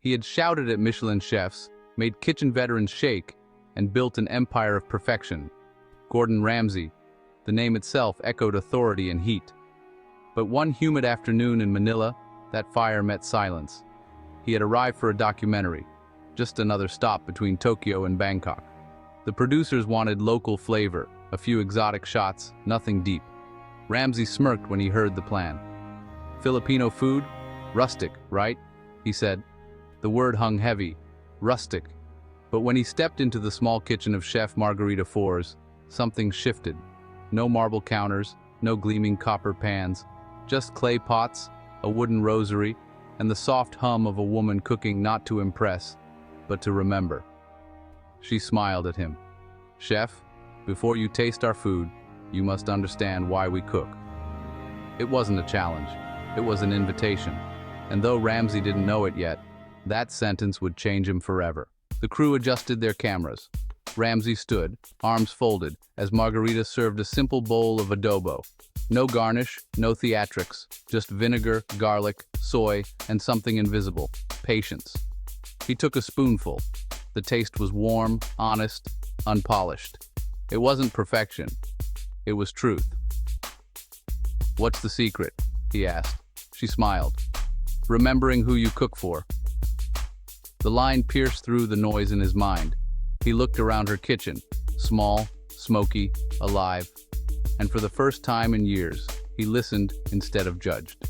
He had shouted at Michelin chefs, made kitchen veterans shake, and built an empire of perfection. Gordon Ramsay, the name itself echoed authority and heat. But one humid afternoon in Manila, that fire met silence. He had arrived for a documentary, just another stop between Tokyo and Bangkok. The producers wanted local flavor, a few exotic shots, nothing deep. Ramsay smirked when he heard the plan. Filipino food? Rustic, right? He said. The word hung heavy. Rustic. But when he stepped into the small kitchen of Chef Margarita Fours, something shifted. No marble counters, no gleaming copper pans, just clay pots, a wooden rosary, and the soft hum of a woman cooking not to impress, but to remember. She smiled at him. Chef, before you taste our food, you must understand why we cook. It wasn't a challenge. It was an invitation. And though Ramsay didn't know it yet, that sentence would change him forever. The crew adjusted their cameras. Ramsay stood, arms folded, as Margarita served a simple bowl of adobo. No garnish, no theatrics, just vinegar, garlic, soy, and something invisible, patience. He took a spoonful. The taste was warm, honest, unpolished. It wasn't perfection. It was truth. What's the secret? He asked. She smiled. Remembering who you cook for. The line pierced through the noise in his mind. He looked around her kitchen, small, smoky, alive. And for the first time in years, he listened instead of judged.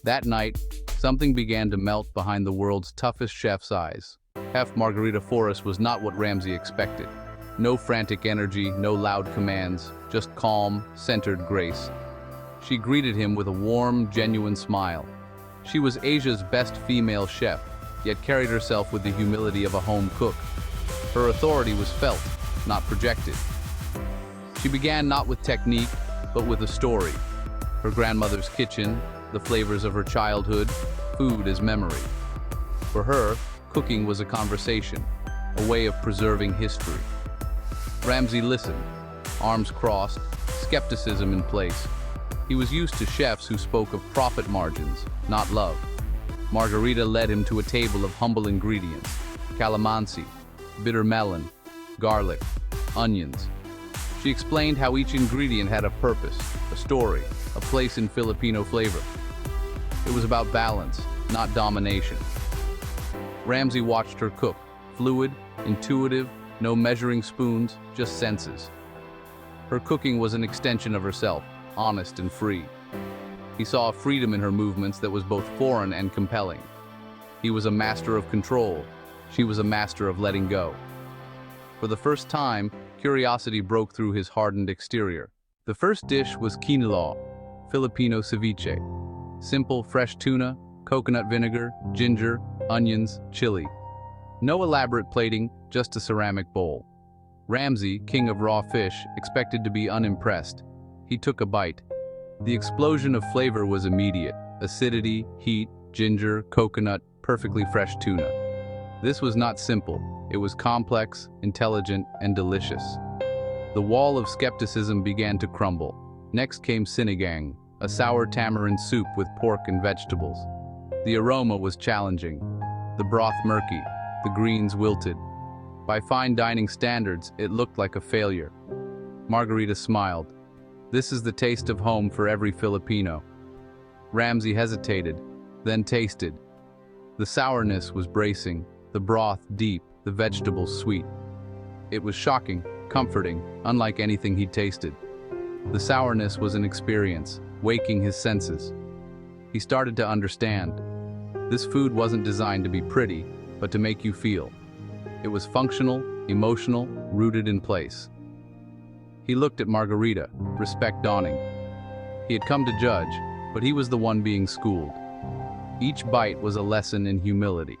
That night, something began to melt behind the world's toughest chef's eyes. Chef Margarita Fours was not what Ramsay expected. No frantic energy, no loud commands, just calm, centered grace. She greeted him with a warm, genuine smile. She was Asia's best female chef, yet carried herself with the humility of a home cook. Her authority was felt, not projected. She began not with technique, but with a story. Her grandmother's kitchen, the flavors of her childhood, food as memory. For her, cooking was a conversation, a way of preserving history. Ramsay listened, arms crossed, skepticism in place. He was used to chefs who spoke of profit margins, not love. Margarita led him to a table of humble ingredients: calamansi, bitter melon, garlic, onions. She explained how each ingredient had a purpose, a story, a place in Filipino flavor. It was about balance, not domination. Ramsay watched her cook, fluid, intuitive, no measuring spoons, just senses. Her cooking was an extension of herself, honest and free. He saw a freedom in her movements that was both foreign and compelling. He was a master of control. She was a master of letting go. For the first time, curiosity broke through his hardened exterior. The first dish was kinilaw, Filipino ceviche. Simple, fresh tuna, coconut vinegar, ginger, onions, chili. No elaborate plating, just a ceramic bowl. Ramsay, king of raw fish, expected to be unimpressed. He took a bite. The explosion of flavor was immediate. Acidity, heat, ginger, coconut, perfectly fresh tuna. This was not simple. It was complex, intelligent, and delicious. The wall of skepticism began to crumble. Next came sinigang, a sour tamarind soup with pork and vegetables. The aroma was challenging. The broth murky, the greens wilted. By fine dining standards, it looked like a failure. Margarita smiled. This is the taste of home for every Filipino. Ramsay hesitated, then tasted. The sourness was bracing, the broth deep, the vegetables sweet. It was shocking, comforting, unlike anything he'd tasted. The sourness was an experience, waking his senses. He started to understand. This food wasn't designed to be pretty, but to make you feel. It was functional, emotional, rooted in place. He looked at Margarita, respect dawning. He had come to judge, but he was the one being schooled. Each bite was a lesson in humility.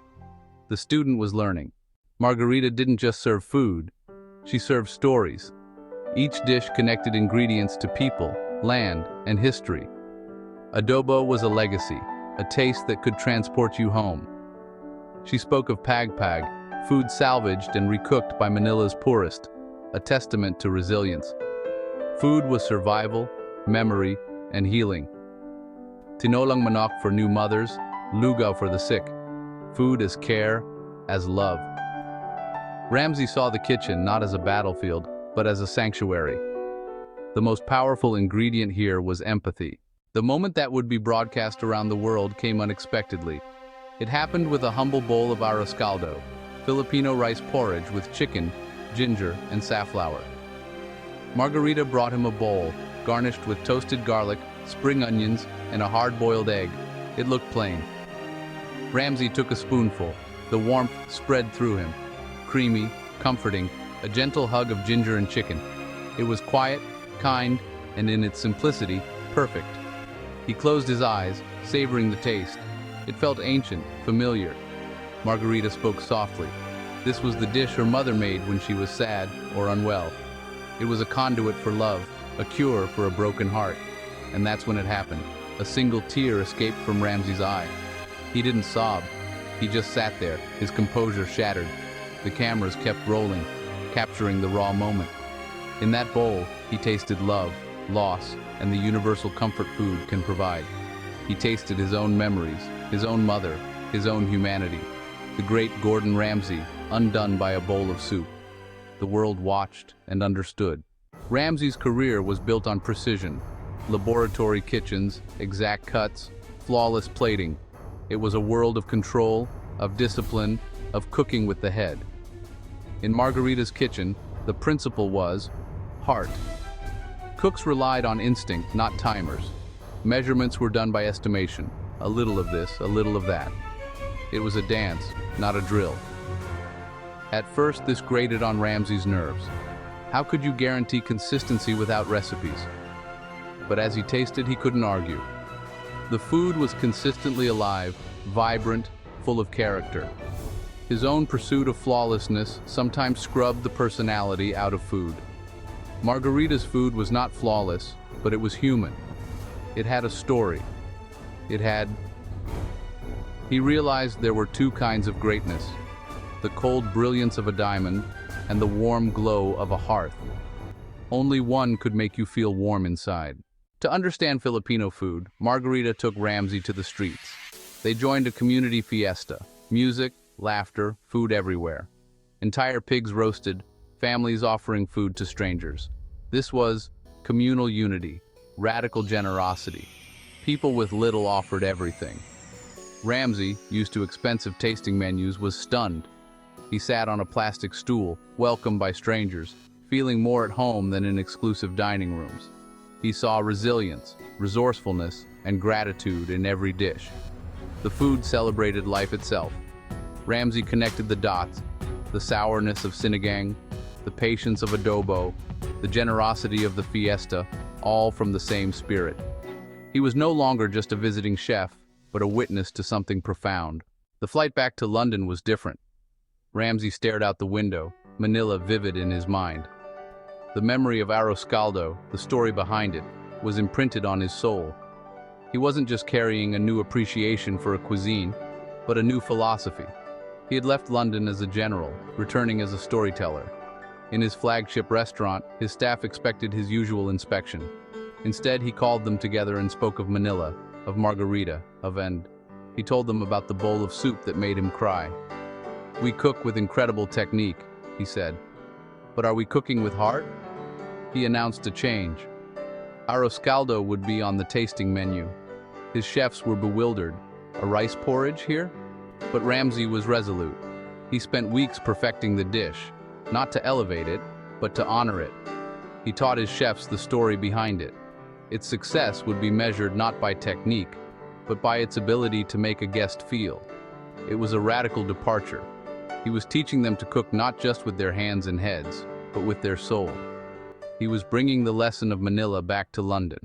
The student was learning. Margarita didn't just serve food, she served stories. Each dish connected ingredients to people, land, and history. Adobo was a legacy, a taste that could transport you home. She spoke of pag-pag, food salvaged and recooked by Manila's poorest, a testament to resilience. Food was survival, memory, and healing. Tinolang manok for new mothers, lugaw for the sick. Food as care, as love. Ramsay saw the kitchen not as a battlefield, but as a sanctuary. The most powerful ingredient here was empathy. The moment that would be broadcast around the world came unexpectedly. It happened with a humble bowl of arroz caldo, Filipino rice porridge with chicken, ginger, and safflower. Margarita brought him a bowl, garnished with toasted garlic, spring onions, and a hard-boiled egg. It looked plain. Ramsay took a spoonful. The warmth spread through him. Creamy, comforting, a gentle hug of ginger and chicken. It was quiet, kind, and in its simplicity, perfect. He closed his eyes, savoring the taste. It felt ancient, familiar. Margarita spoke softly. This was the dish her mother made when she was sad or unwell. It was a conduit for love, a cure for a broken heart. And that's when it happened. A single tear escaped from Ramsay's eye. He didn't sob. He just sat there, his composure shattered. The cameras kept rolling, capturing the raw moment. In that bowl, he tasted love, loss, and the universal comfort food can provide. He tasted his own memories, his own mother, his own humanity. The great Gordon Ramsay, undone by a bowl of soup. The world watched and understood. Ramsay's career was built on precision, laboratory kitchens, exact cuts, flawless plating. It was a world of control, of discipline, of cooking with the head. In Margarita's kitchen, the principle was heart. Cooks relied on instinct, not timers. Measurements were done by estimation, a little of this, a little of that. It was a dance, not a drill. At first, this grated on Ramsay's nerves. How could you guarantee consistency without recipes? But as he tasted, he couldn't argue. The food was consistently alive, vibrant, full of character. His own pursuit of flawlessness sometimes scrubbed the personality out of food. Margarita's food was not flawless, but it was human. It had a story. He realized there were two kinds of greatness: the cold brilliance of a diamond and the warm glow of a hearth. Only one could make you feel warm inside. To understand Filipino food, Margarita took Ramsay to the streets. They joined a community fiesta. Music, laughter, food everywhere. Entire pigs roasted, families offering food to strangers. This was communal unity, radical generosity. People with little offered everything. Ramsay, used to expensive tasting menus, was stunned. He sat on a plastic stool, welcomed by strangers, feeling more at home than in exclusive dining rooms. He saw resilience, resourcefulness, and gratitude in every dish. The food celebrated life itself. Ramsay connected the dots: the sourness of sinigang, the patience of adobo, the generosity of the fiesta, all from the same spirit. He was no longer just a visiting chef, but a witness to something profound. The flight back to London was different. Ramsay stared out the window, Manila vivid in his mind. The memory of arroz caldo, the story behind it, was imprinted on his soul. He wasn't just carrying a new appreciation for a cuisine, but a new philosophy. He had left London as a general, returning as a storyteller. In his flagship restaurant, his staff expected his usual inspection. Instead, he called them together and spoke of Manila, of Margarita, of End. He told them about the bowl of soup that made him cry. "We cook with incredible technique," he said. "But are we cooking with heart?" He announced a change. Arroz caldo would be on the tasting menu. His chefs were bewildered. A rice porridge here? But Ramsay was resolute. He spent weeks perfecting the dish, not to elevate it, but to honor it. He taught his chefs the story behind it. Its success would be measured not by technique, but by its ability to make a guest feel. It was a radical departure. He was teaching them to cook not just with their hands and heads, but with their soul. He was bringing the lesson of Manila back to London.